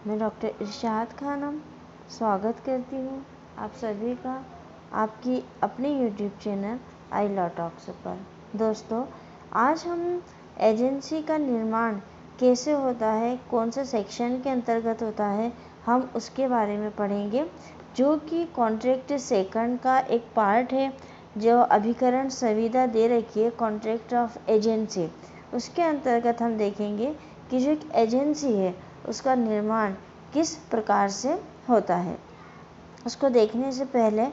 मैं डॉक्टर इरशाद खानम स्वागत करती हूँ आप सभी का आपकी अपने यूट्यूब चैनल आई लॉ टॉक्स पर। दोस्तों, आज हम एजेंसी का निर्माण कैसे होता है, कौन से सेक्शन के अंतर्गत होता है, हम उसके बारे में पढ़ेंगे, जो कि कॉन्ट्रैक्ट सेकंड का एक पार्ट है। जो अभिकरण संविदा दे रखी है कॉन्ट्रैक्ट ऑफ एजेंसी, उसके अंतर्गत हम देखेंगे कि जो एक एजेंसी है उसका निर्माण किस प्रकार से होता है। उसको देखने से पहले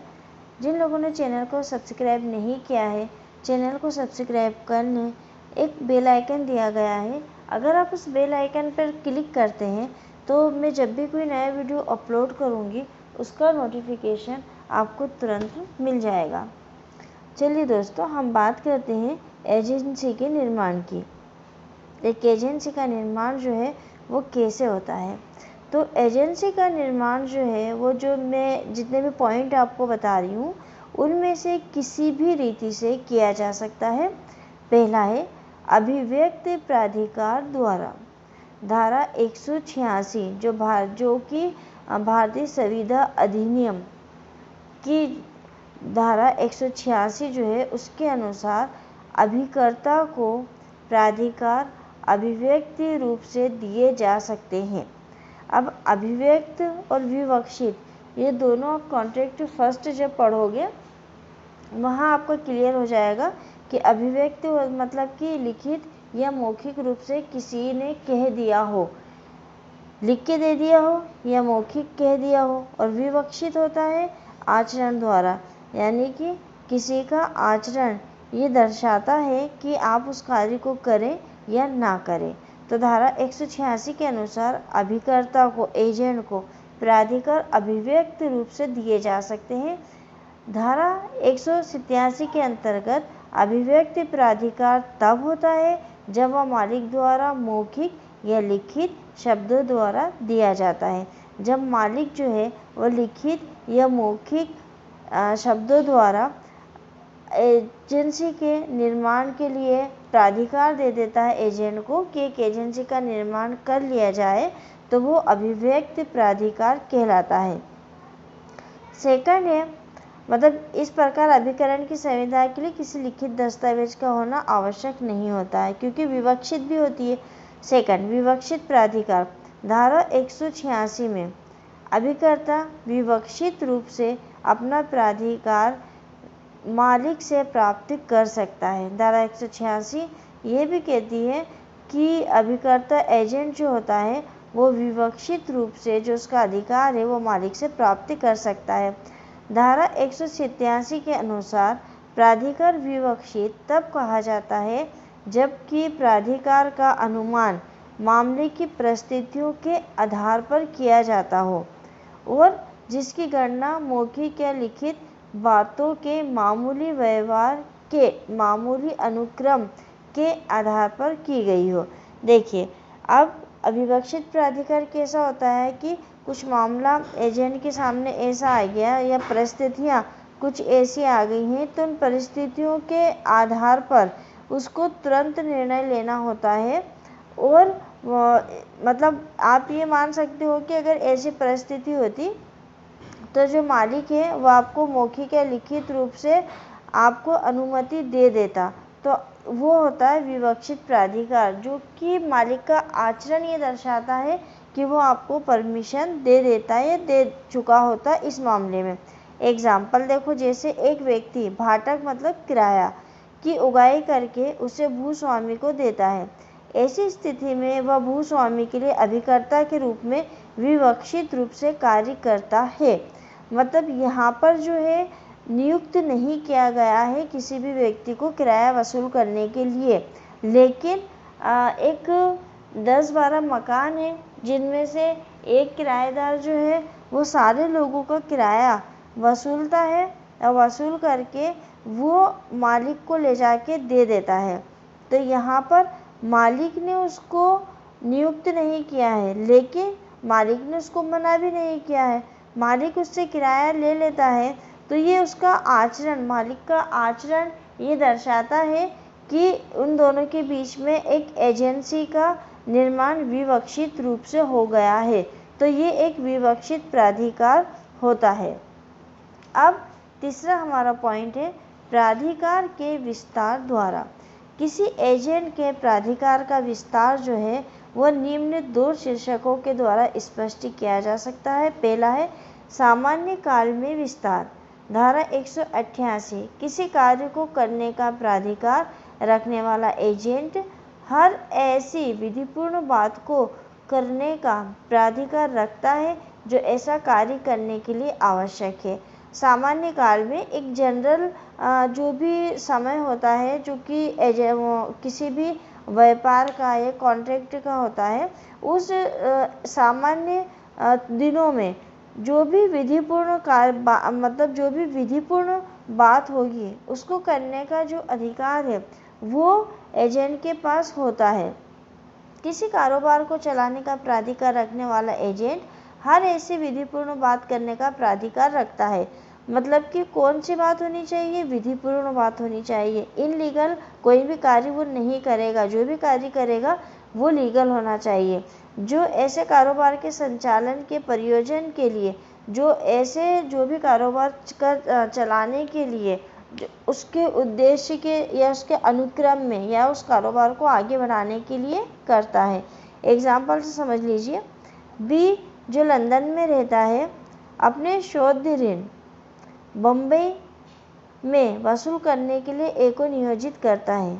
जिन लोगों ने चैनल को सब्सक्राइब नहीं किया है, चैनल को सब्सक्राइब कर लें। एक बेल आइकन दिया गया है, अगर आप उस बेल आइकन पर क्लिक करते हैं तो मैं जब भी कोई नया वीडियो अपलोड करूंगी उसका नोटिफिकेशन आपको तुरंत मिल जाएगा। चलिए दोस्तों, हम बात करते हैं एजेंसी के निर्माण की। एक एजेंसी का निर्माण जो है वो कैसे होता है। तो एजेंसी का निर्माण जो है वो, जो मैं जितने भी पॉइंट आपको बता रही हूँ उनमें से किसी भी रीति से किया जा सकता है। पहला है अभिव्यक्ति प्राधिकार द्वारा। धारा 186 जो कि भारतीय संविदा अधिनियम की धारा 186 जो है उसके अनुसार अभिकर्ता को प्राधिकार अभिव्यक्ति रूप से दिए जा सकते हैं। अब अभिव्यक्त और विवक्षित ये दोनों कॉन्ट्रैक्ट फर्स्ट जब पढ़ोगे वहाँ आपको क्लियर हो जाएगा कि अभिव्यक्त मतलब कि लिखित या मौखिक रूप से किसी ने कह दिया हो, लिख के दे दिया हो या मौखिक कह दिया हो। और विवक्षित होता है आचरण द्वारा, यानी कि किसी का आचरण ये दर्शाता है कि आप उस कार्य को करें या ना करें। तो धारा 186 के अनुसार अभिकर्ता को, एजेंट को प्राधिकार अभिव्यक्त रूप से दिए जा सकते हैं। धारा 187 के अंतर्गत अभिव्यक्ति प्राधिकार तब होता है जब वह मालिक द्वारा मौखिक या लिखित शब्दों द्वारा दिया जाता है। जब मालिक जो है वह लिखित या मौखिक शब्दों द्वारा एजेंसी के निर्माण के लिए प्राधिकार दे देता है एजेंट को कि एक एजेंसी का निर्माण कर लिया जाए, तो वो अभिव्यक्ति प्राधिकार कहलाता है। सेकंड है, मतलब इस प्रकार अभिकरण की संविदा के लिए किसी लिखित दस्तावेज का होना आवश्यक नहीं होता है, क्योंकि विवक्षित भी होती है। सेकंड, विवक्षित प्राधिकार। धारा 186 में अभिकर्ता विवक्षित रूप से अपना प्राधिकार मालिक से प्राप्त कर सकता है। धारा 186 ये भी कहती है कि अभिकर्ता एजेंट जो होता है वो विवक्षित रूप से जो उसका अधिकार है वो मालिक से प्राप्त कर सकता है। धारा 187 के अनुसार प्राधिकार विवक्षित तब कहा जाता है जबकि प्राधिकार का अनुमान मामले की परिस्थितियों के आधार पर किया जाता हो और जिसकी गणना मौखिक या लिखित बातों के मामूली व्यवहार के मामूली अनुक्रम के आधार पर की गई हो। देखिए, अब अविवक्षित प्राधिकार कैसा होता है कि कुछ मामला एजेंट के सामने ऐसा आ गया या परिस्थितियाँ कुछ ऐसी आ गई हैं, तो उन परिस्थितियों के आधार पर उसको तुरंत निर्णय लेना होता है। और मतलब आप ये मान सकते हो कि अगर ऐसी परिस्थिति होती तो जो मालिक है वो आपको मौखिक या लिखित रूप से आपको अनुमति दे देता, तो वो होता है विवक्षित प्राधिकार, जो कि मालिक का आचरण ये दर्शाता है कि वो आपको परमिशन दे देता है या दे चुका होता है इस मामले में। एग्जाम्पल देखो, जैसे एक व्यक्ति भाटक मतलब किराया की उगाही करके उसे भूस्वामी को देता है। ऐसी स्थिति में वह भूस्वामी के लिए अभिकर्ता के रूप में विवक्षित रूप से कार्य करता है। मतलब यहाँ पर जो है नियुक्त नहीं किया गया है किसी भी व्यक्ति को किराया वसूल करने के लिए, लेकिन एक 10-12 मकान है जिनमें से एक किराएदार जो है वो सारे लोगों का किराया वसूलता है और वसूल करके वो मालिक को ले जाके दे देता है। तो यहाँ पर मालिक ने उसको नियुक्त नहीं किया है, लेकिन मालिक ने उसको मना भी नहीं किया है, मालिक उससे किराया ले लेता है। तो ये उसका आचरण, मालिक का आचरण ये दर्शाता है कि उन दोनों के बीच में एक एजेंसी का निर्माण विवक्षित रूप से हो गया है, तो ये एक विवक्षित प्राधिकार होता है। अब तीसरा हमारा पॉइंट है प्राधिकार के विस्तार द्वारा। किसी एजेंट के प्राधिकार का विस्तार जो है वह निम्न 2 शीर्षकों के द्वारा स्पष्ट किया जा सकता है। पहला है सामान्य काल में विस्तार। धारा 188 किसी कार्य को करने का प्राधिकार रखने वाला एजेंट हर ऐसी विधिपूर्ण बात को करने का प्राधिकार रखता है जो ऐसा कार्य करने के लिए आवश्यक है। सामान्य काल में एक जनरल जो भी समय होता है जो कि किसी भी व्यापार का या कॉन्ट्रैक्ट का होता है, उस सामान्य दिनों में जो भी विधिपूर्ण कार्य मतलब जो भी विधिपूर्ण बात होगी उसको करने का जो अधिकार है वो एजेंट के पास होता है। किसी कारोबार को चलाने का प्राधिकार रखने वाला एजेंट हर ऐसी विधिपूर्ण बात करने का प्राधिकार रखता है। मतलब कि कौन सी बात होनी चाहिए? विधिपूर्ण बात होनी चाहिए। इनलीगल कोई भी कार्य वो नहीं करेगा, जो भी कार्य करेगा वो लीगल होना चाहिए। जो ऐसे कारोबार के संचालन के प्रयोजन के लिए, जो भी कारोबार चलाने के लिए उसके उद्देश्य के या उसके अनुक्रम में या उस कारोबार को आगे बढ़ाने के लिए करता है। एग्जाम्पल से समझ लीजिए, बी जो लंदन में रहता है अपने शोध ऋण बम्बई में वसूल करने के लिए ए को नियोजित करता है।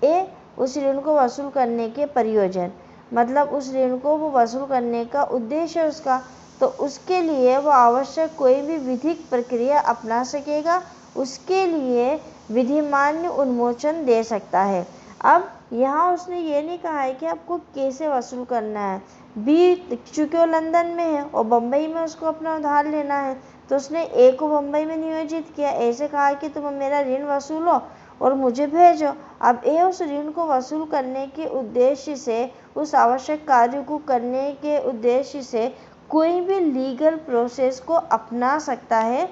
ए उस ऋण को वसूल करने के प्रयोजन, मतलब उस ऋण को वो वसूल करने का उद्देश्य उसका, तो उसके लिए वो आवश्यक कोई भी विधिक प्रक्रिया अपना सकेगा, उसके लिए विधिमान्य उन्मोचन दे सकता है। अब यहाँ उसने ये नहीं कहा है कि आपको कैसे वसूल करना है। बी चूँकि वो लंदन में है और बम्बई में उसको अपना उधार लेना है, तो उसने ए को बम्बई में नियोजित किया। ऐसे कहा कि तुम मेरा ऋण वसूलो और मुझे भेजो। अब ए उस ऋण को वसूल करने के उद्देश्य से, उस आवश्यक कार्य को करने के उद्देश्य से कोई भी लीगल प्रोसेस को अपना सकता है।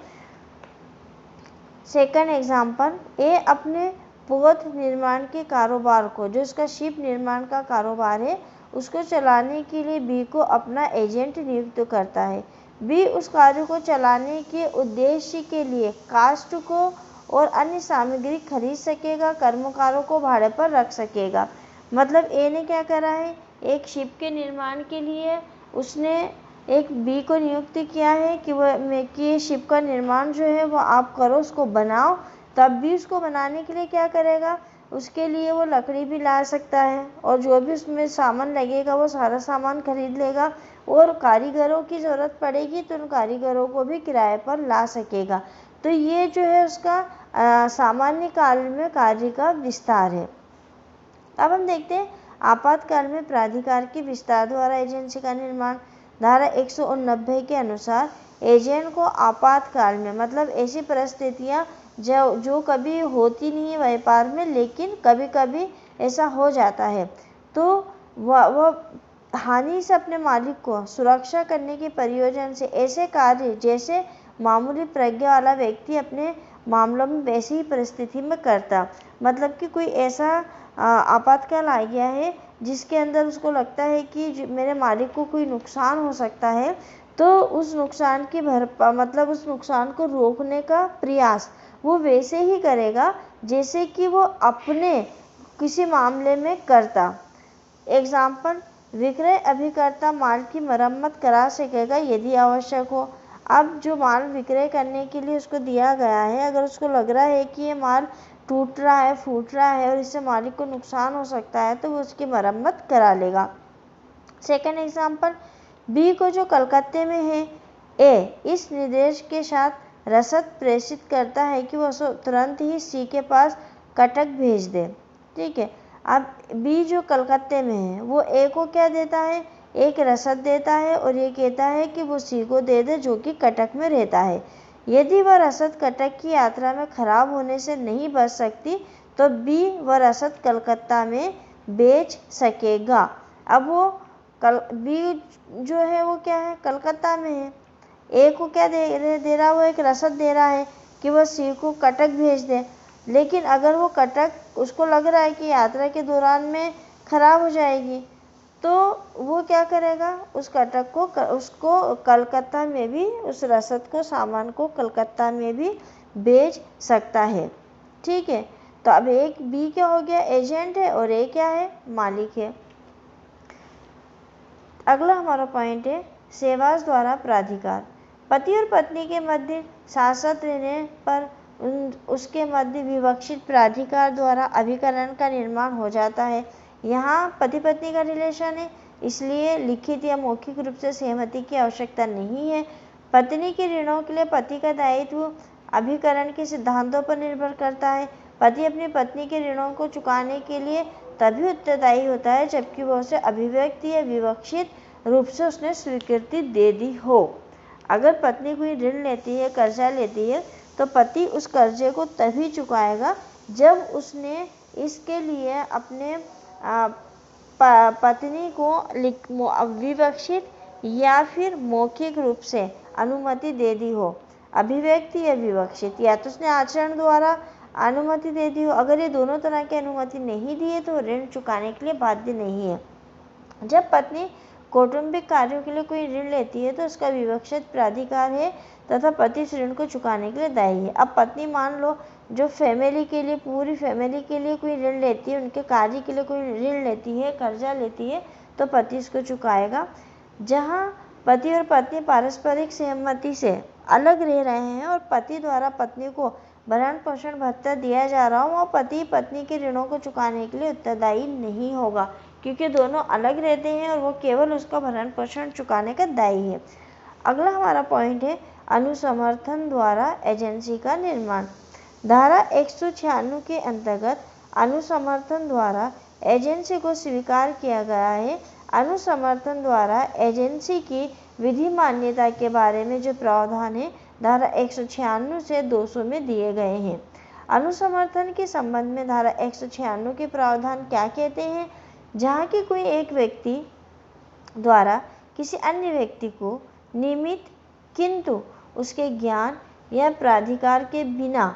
सेकंड एग्जाम्पल, ए अपने पोत निर्माण के कारोबार को, जो उसका शिप निर्माण का कारोबार है, उसको चलाने के लिए बी को अपना एजेंट नियुक्त करता है। बी उस कार्य को चलाने के उद्देश्य के लिए कास्ट को और अन्य सामग्री खरीद सकेगा, कर्मकारों को भाड़े पर रख सकेगा। मतलब ए ने क्या करा है, एक शिप के निर्माण के लिए उसने एक बी को नियुक्त किया है कि शिप का निर्माण जो है वो आप करो, उसको बनाओ। तब भी उसको बनाने के लिए क्या करेगा, उसके लिए वो लकड़ी भी ला सकता है और जो भी उसमें सामान लगेगा वो सारा सामान खरीद लेगा, और कारीगरों की ज़रूरत पड़ेगी तो उन कारीगरों को भी किराए पर ला सकेगा। तो ये जो है उसका सामान्य काल में कार्य का विस्तार है। अब हम देखते हैं आपातकाल में प्राधिकार के विस्तार द्वारा एजेंसी का निर्माण। धारा 189 के अनुसार एजेंट को आपातकाल में, मतलब ऐसी परिस्थितियाँ जो कभी होती नहीं है व्यापार में लेकिन कभी कभी ऐसा हो जाता है, तो वह हानि से अपने मालिक को सुरक्षा करने के प्रयोजन से ऐसे कार्य जैसे मामूली प्रज्ञा वाला व्यक्ति अपने मामलों में वैसी ही परिस्थिति में करता। मतलब कि कोई ऐसा आपातकाल आ गया है जिसके अंदर उसको लगता है कि मेरे मालिक को कोई नुकसान हो सकता है, तो उस नुकसान की मतलब उस नुकसान को रोकने का प्रयास वो वैसे ही करेगा जैसे कि वो अपने किसी मामले में करता। एग्जाम्पल, विक्रय अभिकर्ता माल की मरम्मत करा सकेगा यदि आवश्यक हो। अब जो माल विक्रय करने के लिए उसको दिया गया है, अगर उसको लग रहा है कि ये माल टूट रहा है, फूट रहा है और इससे मालिक को नुकसान हो सकता है, तो वो उसकी मरम्मत करा लेगा। सेकेंड एग्जाम्पल, बी को जो कलकत्ते में है, ए इस निर्देश के साथ रसद प्रेषित करता है कि वह तुरंत ही सी के पास कटक भेज दे। ठीक है, अब बी जो कलकत्ते में है वो ए को क्या देता है, एक रसद देता है और ये कहता है कि वो सी को दे दे जो कि कटक में रहता है। यदि वह रसद कटक की यात्रा में खराब होने से नहीं बच सकती तो बी वह रसद कलकत्ता में बेच सकेगा। अब वो बी जो है वो क्या है, कलकत्ता में है, ए को क्या दे रहा है, वो एक रसद दे रहा है कि वह सी को कटक भेज दे। लेकिन अगर वो कटक उसको लग रहा है कि यात्रा के दौरान में खराब हो जाएगी, तो वो क्या करेगा, उस कटक को उसको कलकत्ता में भी, उस रसद को, सामान को कलकत्ता में भी बेच सकता है। ठीक है, तो अब एक बी क्या हो गया, एजेंट है, और ए क्या है, मालिक है। अगला हमारा पॉइंट है सेवास द्वारा प्राधिकार। पति और पत्नी के मध्य साथ साथ रहने पर उसके मध्य विवक्षित प्राधिकार द्वारा अभिकरण का निर्माण हो जाता है। यहाँ पति पत्नी का रिलेशन है, इसलिए लिखित या मौखिक रूप से सहमति की आवश्यकता नहीं है। पत्नी के ऋणों के लिए पति का दायित्व अभिकरण के सिद्धांतों पर निर्भर करता है। पति अपनी पत्नी के ऋणों को चुकाने के लिए तभी उत्तरदायी होता है जबकि वह उसे अभिव्यक्ति या विवक्षित रूप से उसने स्वीकृति दे दी हो। अगर पत्नी कोई ऋण लेती है, कर्जा लेती है, तो पति उस कर्जे को तभी चुकाएगा जब उसने इसके लिए अपने पत्नी को विवक्षित या फिर मौखिक रूप से अनुमति दे दी हो। अभिव्यक्ति या विवक्षित, या तो उसने आचरण द्वारा अनुमति दे दी हो। अगर ये दोनों तरह की अनुमति नहीं दी है तो ऋण चुकाने के लिए बाध्य नहीं है। जब पत्नी कौटुंबिक कार्यों के लिए कोई ऋण लेती है तो उसका विवक्षित प्राधिकार है तथा पति इस ऋण को चुकाने के लिए दायी है। अब पत्नी मान लो जो फैमिली के लिए, पूरी फैमिली के लिए कोई ऋण लेती है, उनके कार्य के लिए कोई ऋण लेती है, कर्जा लेती है, तो पति इसको चुकाएगा। जहाँ पति और पत्नी पारस्परिक सहमति से अलग रह रहे हैं और पति द्वारा पत्नी को भरण पोषण भत्ता दिया जा रहा हो, वह पति पत्नी के ऋणों को चुकाने के लिए उत्तरदायी नहीं होगा, क्योंकि दोनों अलग रहते हैं और वो केवल उसका भरण पोषण चुकाने का दायी है। अगला हमारा पॉइंट है अनुसमर्थन द्वारा एजेंसी का निर्माण। धारा 196 के अंतर्गत अनुसमर्थन द्वारा एजेंसी को स्वीकार किया गया है। अनुसमर्थन द्वारा एजेंसी की विधि मान्यता के बारे में जो प्रावधान है धारा 196 से 200 में दिए गए हैं। अनुसमर्थन के संबंध में धारा 196 के प्रावधान क्या कहते हैं? जहाँ की कोई एक व्यक्ति द्वारा किसी अन्य व्यक्ति को नियमित किंतु उसके ज्ञान या प्राधिकार के बिना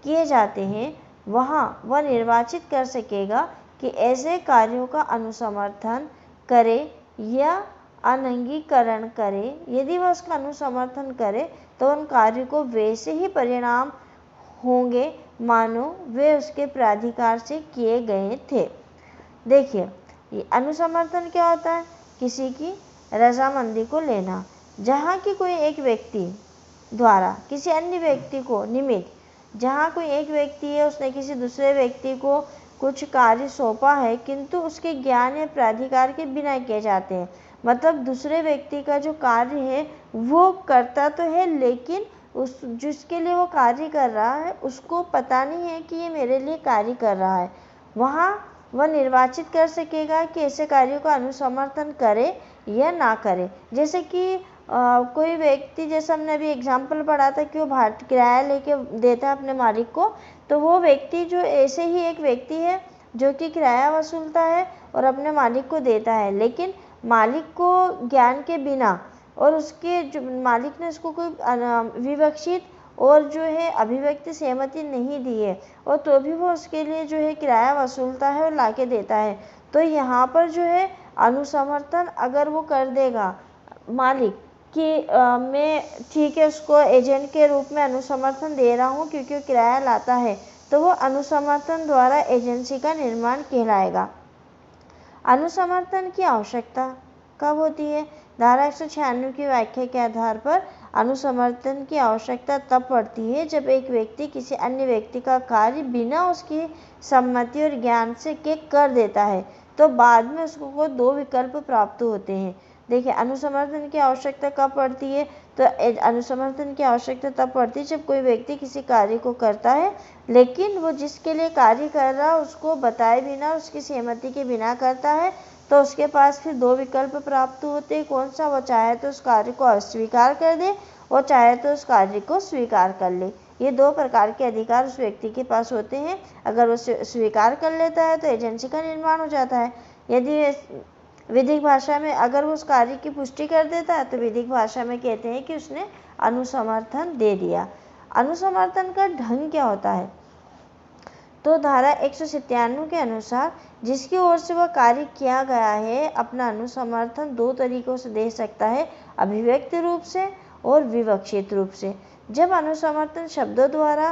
किए जाते हैं, वहाँ वह निर्वाचित कर सकेगा कि ऐसे कार्यों का अनुसमर्थन करे या अनंगीकरण करे। यदि वह उसका अनुसमर्थन करे तो उन कार्यों को वैसे ही परिणाम होंगे मानो वे उसके प्राधिकार से किए गए थे। देखिए, ये अनुसमर्थन क्या होता है? किसी की रजामंदी को लेना। जहाँ की कोई एक व्यक्ति द्वारा किसी अन्य व्यक्ति को निमित्त, जहाँ कोई एक व्यक्ति है, उसने किसी दूसरे व्यक्ति को कुछ कार्य सौंपा है किंतु उसके ज्ञान या प्राधिकार के बिना किए जाते हैं। मतलब दूसरे व्यक्ति का जो कार्य है वो करता तो है, लेकिन उस जिसके लिए वो कार्य कर रहा है उसको पता नहीं है कि ये मेरे लिए कार्य कर रहा है। वहाँ वह निर्वाचित कर सकेगा कि ऐसे कार्यों का अनुसमर्थन करे या ना करे। जैसे कि कोई व्यक्ति, जैसे हमने अभी एग्जाम्पल पढ़ा था कि वो किराया लेके देता है अपने मालिक को, तो वो व्यक्ति जो ऐसे ही एक व्यक्ति है जो कि किराया वसूलता है और अपने मालिक को देता है, लेकिन मालिक को ज्ञान के बिना और उसके जो मालिक ने उसको कोई विवक्षित और जो है अभिव्यक्ति सहमति नहीं दी है और तो भी वो उसके लिए जो है किराया वसूलता है और लाके देता है। तो यहाँ पर जो है अनुसमर्थन अगर वो कर देगा मालिक कि मैं ठीक है उसको एजेंट के रूप में अनुसमर्थन दे रहा हूँ क्योंकि वो किराया लाता है, तो वो अनुसमर्थन द्वारा एजेंसी का निर्माण कहलाएगा। अनुसमर्थन की आवश्यकता कब होती है? धारा 196 की व्याख्या के आधार पर अनुसमर्थन की आवश्यकता तब पड़ती है जब एक व्यक्ति किसी अन्य व्यक्ति का कार्य बिना उसकी सम्मति और ज्ञान से कर देता है, तो बाद में उसको दो विकल्प प्राप्त होते हैं। देखिए, अनुसमर्थन की आवश्यकता कब पड़ती है? तो अनुसमर्थन की आवश्यकता तब पड़ती है जब कोई व्यक्ति किसी कार्य को करता है लेकिन वो जिसके लिए कार्य कर रहा है उसको बताए बिना, उसकी सहमति के बिना करता है, तो उसके पास फिर दो विकल्प प्राप्त होते हैं। कौन सा? वो चाहे तो उस कार्य को अस्वीकार कर दे और चाहे तो उस कार्य को स्वीकार कर ले। ये दो प्रकार के अधिकार उस व्यक्ति के पास होते हैं। अगर वो स्वीकार कर लेता है तो एजेंसी का निर्माण हो जाता है। यदि विधिक भाषा में अगर वो उस कार्य की पुष्टि कर देता है तो विधिक भाषा में कहते हैं कि उसने अनुसमर्थन दे दिया। अनुसमर्थन का ढंग क्या होता है? तो धारा 197 के अनुसार जिसकी ओर से वह कार्य किया गया है अपना अनुसमर्थन दो तरीकों से दे सकता है, अभिव्यक्त रूप से और विवक्षित रूप से। जब अनुसमर्थन शब्दों द्वारा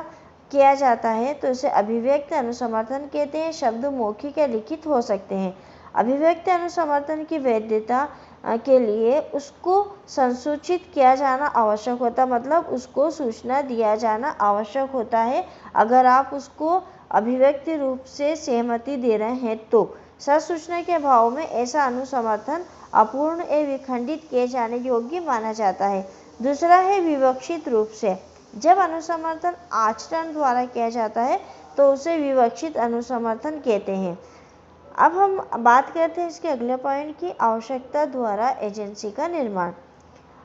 किया जाता है तो इसे अभिव्यक्त अनुसमर्थन कहते हैं। शब्द मौखिक या लिखित हो सकते हैं। अभिव्यक्त अनुसमर्थन की वैधता के लिए उसको संसूचित किया जाना आवश्यक होता, मतलब उसको सूचना दिया जाना आवश्यक होता है। अगर आप उसको अभिव्यक्त रूप से सहमति दे रहे हैं तो सूचना के अभाव में ऐसा अनुसमर्थन अपूर्ण एवं विखंडित किए जाने योग्य माना जाता है। दूसरा है विवक्षित रूप से। जब अनुसमर्थन आचरण द्वारा किया जाता है तो उसे विवक्षित अनुसमर्थन कहते हैं। अब हम बात करते हैं इसके अगले पॉइंट की, आवश्यकता द्वारा एजेंसी का निर्माण।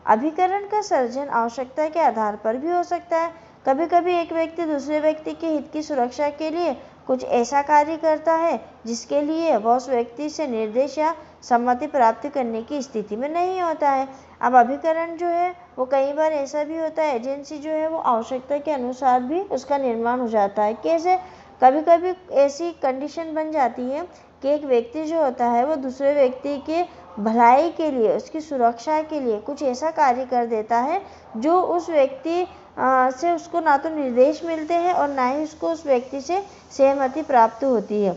अभिकरण का सर्जन आवश्यकता के आधार पर भी हो सकता है। कभी कभी एक व्यक्ति दूसरे व्यक्ति के हित की सुरक्षा के लिए कुछ ऐसा कार्य करता है जिसके लिए वह उस व्यक्ति से निर्देश या सम्मति प्राप्त करने की स्थिति में नहीं होता है। अब अभिकरण जो है वो कई बार ऐसा भी होता है, एजेंसी जो है वो आवश्यकता के अनुसार भी उसका निर्माण हो जाता है। कैसे? कभी कभी ऐसी कंडीशन बन जाती है कि एक व्यक्ति जो होता है वो दूसरे व्यक्ति के भलाई के लिए, उसकी सुरक्षा के लिए कुछ ऐसा कार्य कर देता है जो उस व्यक्ति से उसको ना तो निर्देश मिलते हैं और ना ही उसको उस व्यक्ति से सहमति प्राप्त होती है,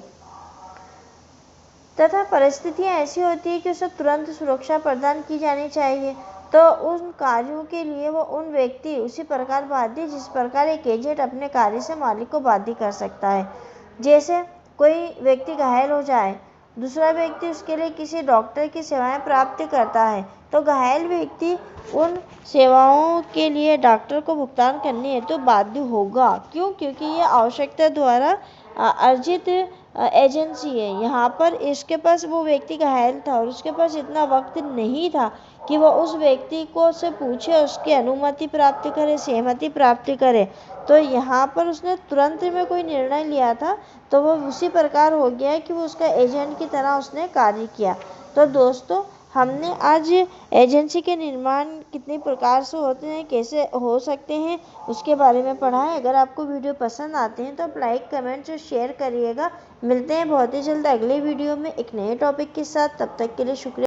तथा परिस्थितियां ऐसी होती है कि उसे तुरंत सुरक्षा प्रदान की जानी चाहिए। तो उन कार्यों के लिए वो उन व्यक्ति उसी प्रकार बाध्य जिस प्रकार एक एजेंट अपने कार्य से मालिक को बाध्य कर सकता है। जैसे कोई व्यक्ति घायल हो जाए, दूसरा व्यक्ति उसके लिए किसी डॉक्टर की सेवाएं प्राप्त करता है, तो घायल व्यक्ति उन सेवाओं के लिए डॉक्टर को भुगतान करने हेतु बाध्य होगा। क्यों? क्योंकि ये आवश्यकता द्वारा अर्जित एजेंसी है। यहाँ पर इसके पास, वो व्यक्ति घायल था और उसके पास इतना वक्त नहीं था कि वह उस व्यक्ति को से पूछे, उसकी अनुमति प्राप्त करे, सहमति प्राप्त करे। तो यहाँ पर उसने तुरंत में कोई निर्णय लिया था, तो वो उसी प्रकार हो गया कि वो उसका एजेंट की तरह उसने कार्य किया। तो दोस्तों, हमने आज एजेंसी के निर्माण कितने प्रकार से होते हैं, कैसे हो सकते हैं, उसके बारे में पढ़ा है। अगर आपको वीडियो पसंद आते हैं तो आप लाइक, कमेंट और शेयर करिएगा। मिलते हैं बहुत ही जल्द अगले वीडियो में एक नए टॉपिक के साथ। तब तक के लिए शुक्रिया।